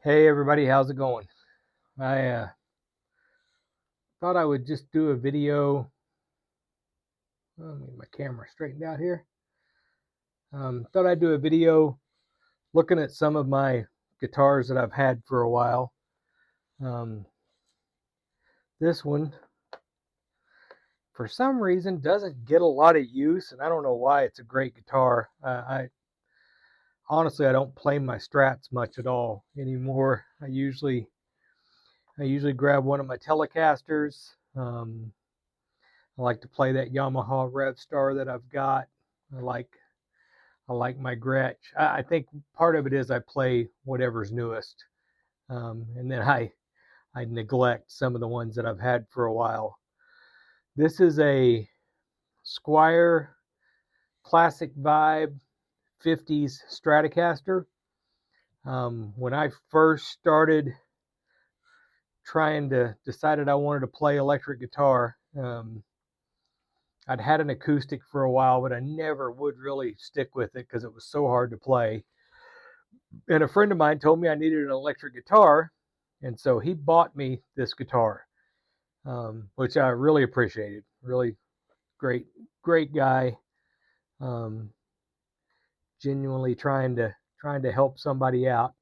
Hey everybody, how's it going? I thought I would just do a video. Let me get my camera straightened out here. Thought I'd do a video looking at some of my guitars that I've had for a while. Um, this one, for some reason, doesn't get a lot of use, and I don't know why. It's a great guitar. I honestly I don't play my Strats much at all anymore. I usually grab one of my Telecasters. I like to play that Yamaha Rev Star that I've got. I like I like my Gretsch. I think part of it is I play whatever's newest, and then I neglect some of the ones that I've had for a while. This is a Squier Classic Vibe 50s Stratocaster. When I first started decided I wanted to play electric guitar, I'd had an acoustic for a while, but I never would really stick with it because it was so hard to play. And a friend of mine told me I needed an electric guitar, and so he bought me this guitar, which I really appreciated. Really great guy. Um, Genuinely trying to help somebody out.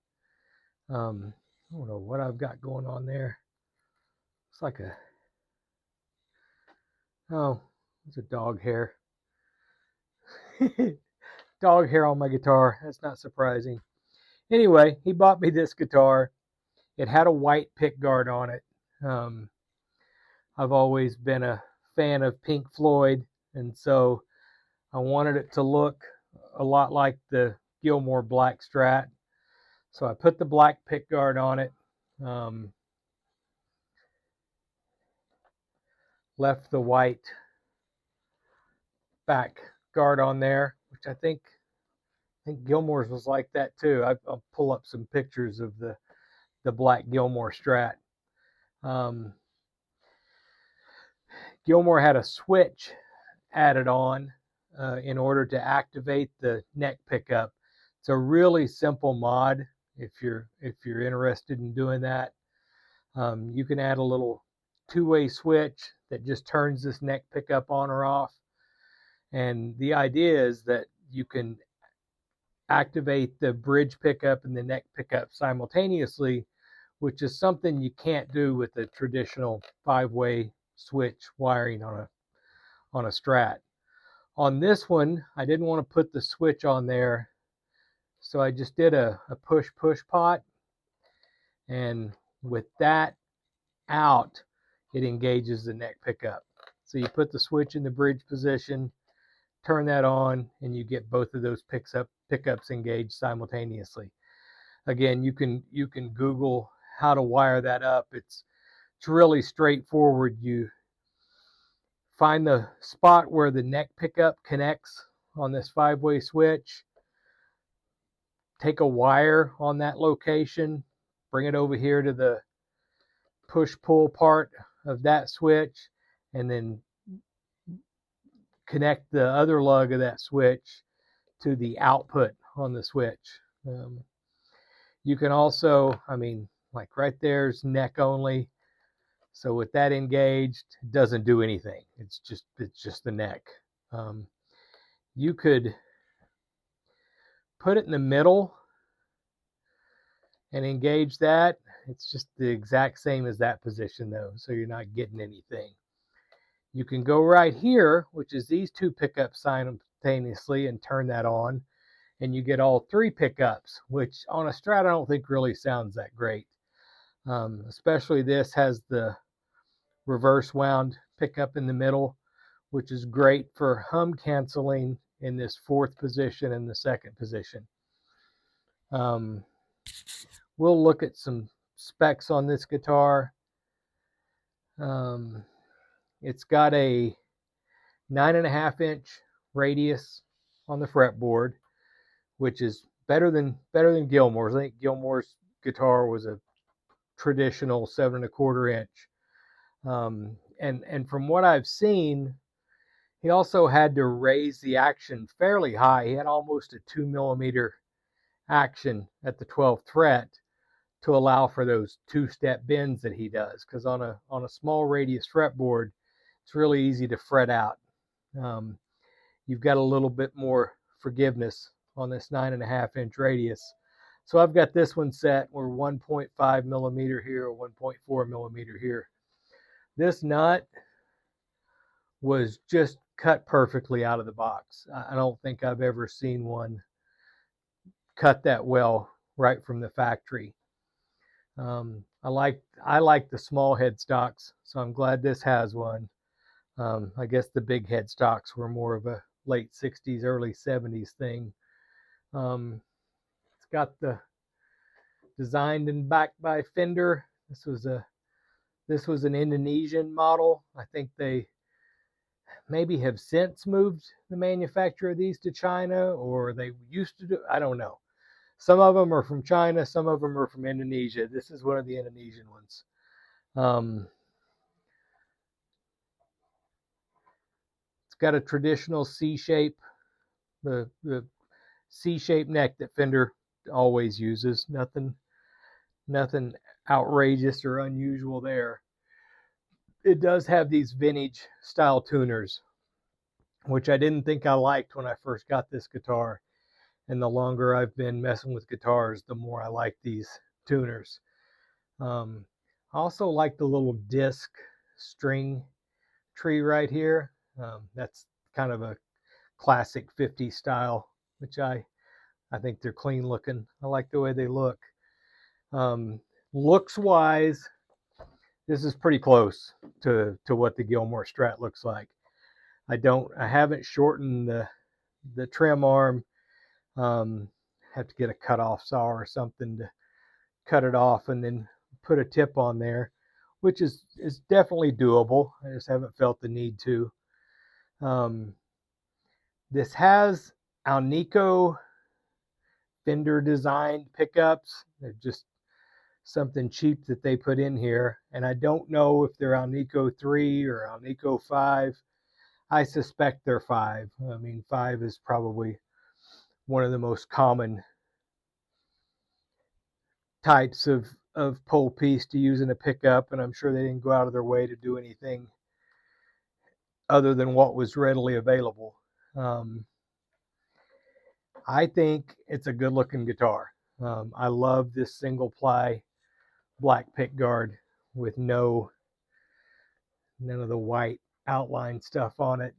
I don't know what I've got going on there. It's like it's a dog hair. Dog hair on my guitar. That's not surprising. Anyway, he bought me this guitar. It had a white pickguard on it. Um, I've always been a fan of Pink Floyd, and so I wanted it to look a lot like the Gilmour Black Strat. So I put the black pickguard on it, left the white back guard on there, which I think Gilmour's was like that too. I'll pull up some pictures of the black Gilmour Strat. Um, Gilmour had a switch added on in order to activate the neck pickup. It's a really simple mod if you're interested in doing that. You can add a little two-way switch that just turns this neck pickup on or off. And the idea is that you can activate the bridge pickup and the neck pickup simultaneously, which is something you can't do with a traditional 5-way switch wiring on a Strat. On this one, I didn't want to put the switch on there, so I just did a push pot, and with that out, it engages the neck pickup. So you put the switch in the bridge position, turn that on, and you get both of those pickups engaged simultaneously. Again, you can Google how to wire that up. It's really straightforward. You find the spot where the neck pickup connects on this 5-way switch, take a wire on that location, bring it over here to the push-pull part of that switch, and then connect the other lug of that switch to the output on the switch. You can also, like right there's neck only. So with that engaged, it doesn't do anything. It's just the neck. You could put it in the middle and engage that. It's just the exact same as that position though, so you're not getting anything. You can go right here, which is these two pickups simultaneously, and turn that on, and you get all three pickups, which on a Strat I don't think really sounds that great. Especially this has the reverse wound pickup in the middle, which is great for hum canceling in this fourth position and the second position. We'll look at some specs on this guitar. It's got a 9.5-inch radius on the fretboard, which is better than Gilmour's. I think Gilmour's guitar was a traditional 7.25 inch. And from what I've seen, he also had to raise the action fairly high. He had almost a 2 millimeter action at the 12th fret to allow for those two-step bends that he does, because on a small radius fretboard, it's really easy to fret out. You've got a little bit more forgiveness on this 9.5-inch radius. So I've got this one set. We're 1.5 millimeter here, or 1.4 millimeter here. This nut was just cut perfectly out of the box. I don't think I've ever seen one cut that well right from the factory. I like the small headstocks, so I'm glad this has one. I guess the big headstocks were more of a late 60s, early 70s thing. It's got the designed and backed by Fender. This was an Indonesian model. I think they maybe have since moved the manufacture of these to China, or they used to do, I don't know. Some of them are from China, some of them are from Indonesia. This is one of the Indonesian ones. It's got a traditional C-shape, the C-shaped neck that Fender always uses. Nothing outrageous or unusual there. It does have these vintage style tuners, which I didn't think I liked when I first got this guitar. And the longer I've been messing with guitars, the more I like these tuners. I also like the little disc string tree right here. That's kind of a classic 50s style, which I think they're clean looking. I like the way they look. Looks wise, this is pretty close to what the Gilmour Strat looks like. I haven't shortened the trim arm. Have to get a cutoff saw or something to cut it off and then put a tip on there, which is definitely doable. I just haven't felt the need to. This has Alnico Fender designed pickups. They're just something cheap that they put in here, and I don't know if they're Alnico 3 or Alnico 5. I suspect they're 5. I mean, 5 is probably one of the most common types of pole piece to use in a pickup, and I'm sure they didn't go out of their way to do anything other than what was readily available. I think it's a good looking guitar. I love this single ply black pick guard with none of the white outline stuff on it.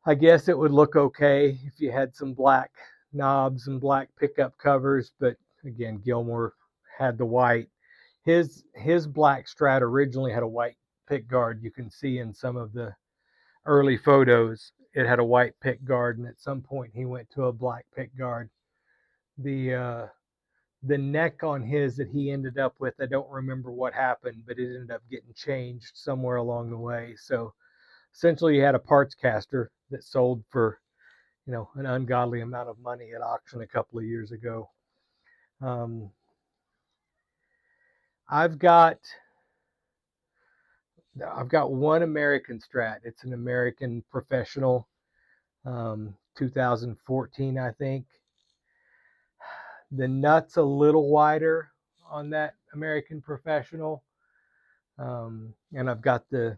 I guess it would look okay if you had some black knobs and black pickup covers, but again, Gilmour had the white. His black Strat originally had a white pick guard. You can see in some of the early photos it had a white pick guard, and at some point he went to a black pick guard. The neck on his that he ended up with, I don't remember what happened, but it ended up getting changed somewhere along the way. So essentially you had a parts caster that sold for, an ungodly amount of money at auction a couple of years ago. I've got one American Strat. It's an American Professional, 2014, I think. The nut's a little wider on that American Professional. And I've got the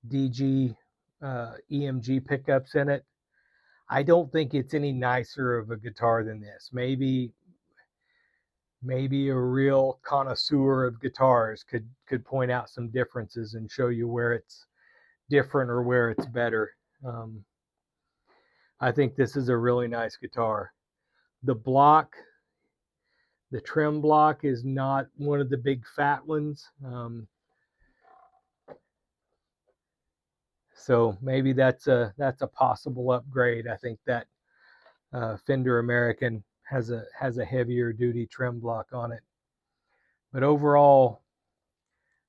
DG EMG pickups in it. I don't think it's any nicer of a guitar than this. Maybe a real connoisseur of guitars could point out some differences and show you where it's different or where it's better. I think this is a really nice guitar. The trim block is not one of the big fat ones. So maybe that's a possible upgrade. I think that Fender American has a heavier duty trim block on it. But overall,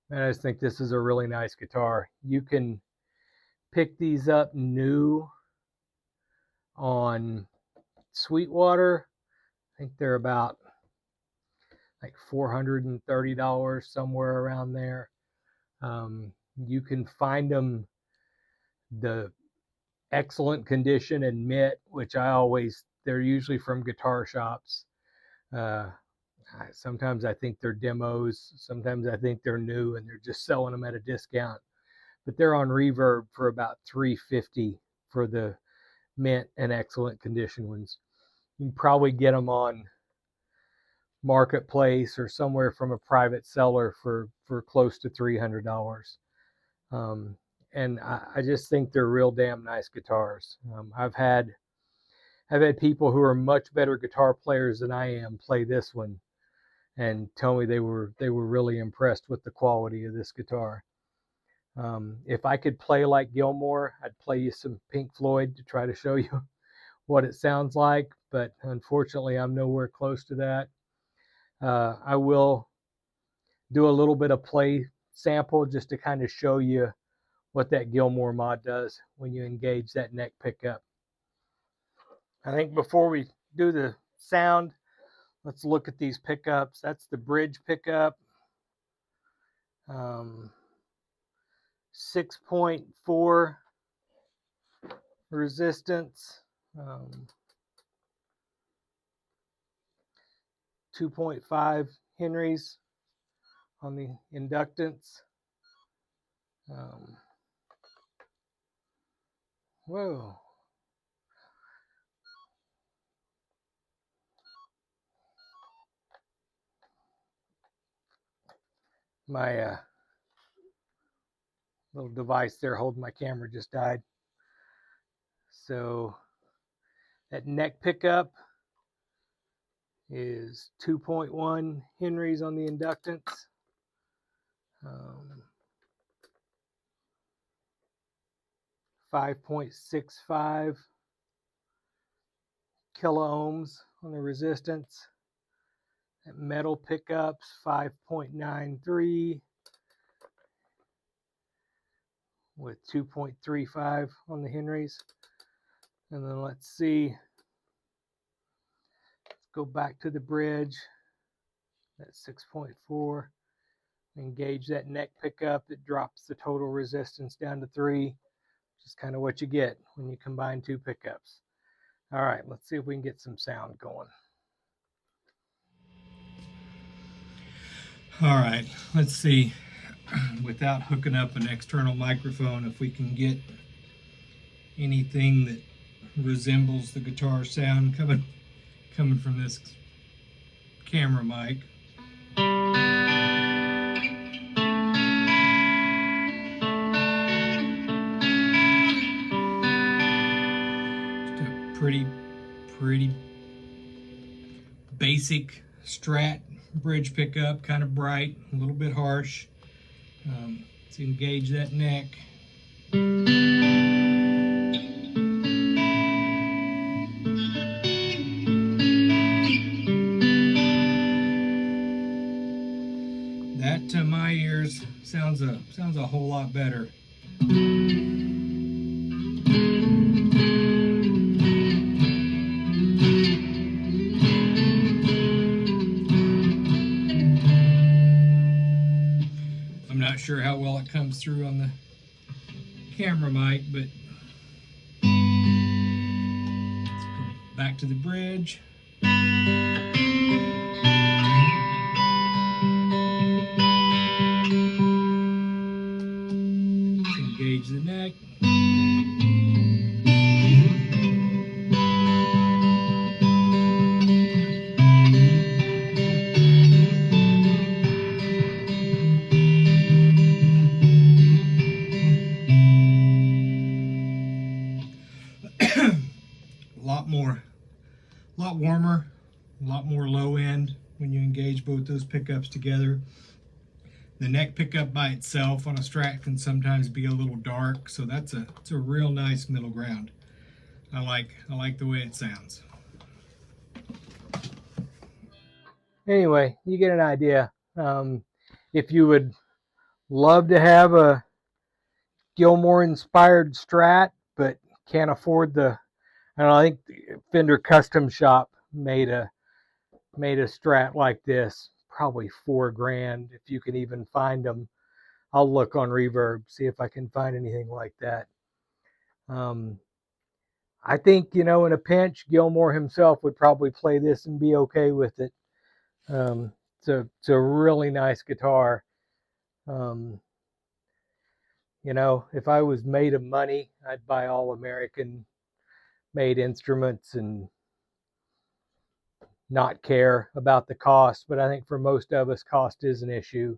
man, I just think this is a really nice guitar. You can pick these up new on Sweetwater. I think they're about like $430, somewhere around there. You can find them the excellent condition and mint, which they're usually from guitar shops. Sometimes I think they're demos. Sometimes I think they're new and they're just selling them at a discount. But they're on Reverb for about $350 for the mint and excellent condition ones. You can probably get them on Marketplace or somewhere from a private seller for close to $300. And I just think they're real damn nice guitars. I've had people who are much better guitar players than I am play this one and tell me they were really impressed with the quality of this guitar. If I could play like Gilmour, I'd play you some Pink Floyd to try to show you what it sounds like, but unfortunately I'm nowhere close to that. I will do a little bit of play sample just to kind of show you what that Gilmour mod does when you engage that neck pickup. I think before we do the sound, let's look at these pickups. That's the bridge pickup. 6.4 resistance. 2.5 Henrys on the inductance. Whoa. My little device there holding my camera just died. So that neck pickup is 2.1 Henrys on the inductance. 5.65 kiloohms on the resistance. That metal pickups 5.93 with 2.35 on the Henrys. And then let's see, let's go back to the bridge. That's 6.4. Engage that neck pickup. It drops the total resistance down to 3. Just kind of what you get when you combine two pickups. All right, let's see if we can get some sound going. All right, let's see, without hooking up an external microphone, if we can get anything that resembles the guitar sound coming from this camera mic. Just a pretty basic Strat bridge pickup, kind of bright, a little bit harsh. Let's engage that neck. That to my ears sounds a whole lot better. I'm not sure how well it comes through on the camera mic, but let's go back to the bridge. Let's engage the neck. A lot warmer, a lot more low end when you engage both those pickups together. The neck pickup by itself on a Strat can sometimes be a little dark, so it's a real nice middle ground. I like the way it sounds. Anyway, you get an idea. If you would love to have a Gilmour inspired Strat, but can't afford the, I think Fender Custom Shop made a Strat like this, probably $4,000 if you can even find them. I'll look on Reverb, see if I can find anything like that. I think, in a pinch, Gilmour himself would probably play this and be okay with it. It's a really nice guitar. Um, you know, if I was made of money, I'd buy all American made instruments and not care about the cost. But I think for most of us, cost is an issue,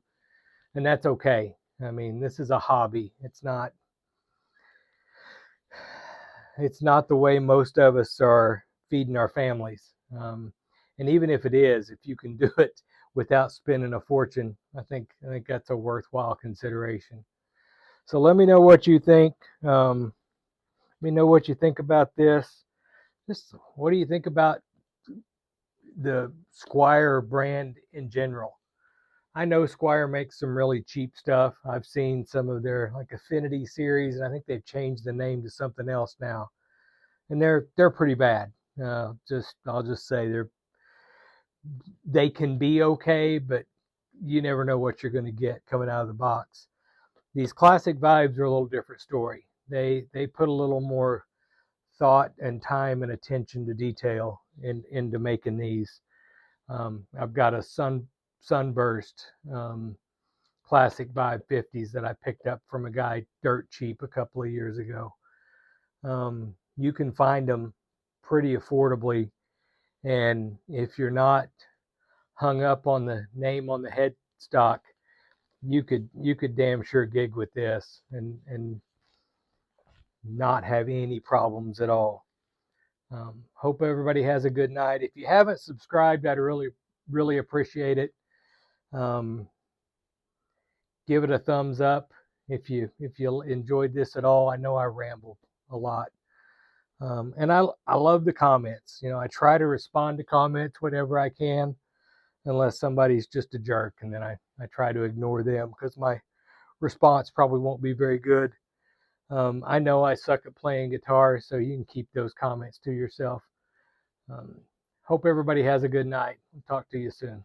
and that's okay. I mean, this is a hobby. It's not the way most of us are feeding our families. And even if it is, if you can do it without spending a fortune, I think that's a worthwhile consideration. So let me know what you think. Let me know what you think about this. Just what do you think about the Squier brand in general? I know Squier makes some really cheap stuff. I've seen some of their like Affinity series, and I think they've changed the name to something else now, and they're pretty bad. Just I'll just say they can be okay, but you never know what you're going to get coming out of the box. These classic vibes are a little different story. They put a little more thought and time and attention to detail into making these. I've got a sunburst classic vibe 50s that I picked up from a guy dirt cheap a couple of years ago. You can find them pretty affordably, and if you're not hung up on the name on the headstock, you could damn sure gig with this and not have any problems at all. Hope everybody has a good night. If you haven't subscribed, I'd really appreciate it. Um, give it a thumbs up if you enjoyed this at all. I know I rambled a lot. And I love the comments. You know, I try to respond to comments whenever I can, unless somebody's just a jerk, and then I try to ignore them because my response probably won't be very good. I know I suck at playing guitar, so you can keep those comments to yourself. Hope everybody has a good night. Talk to you soon.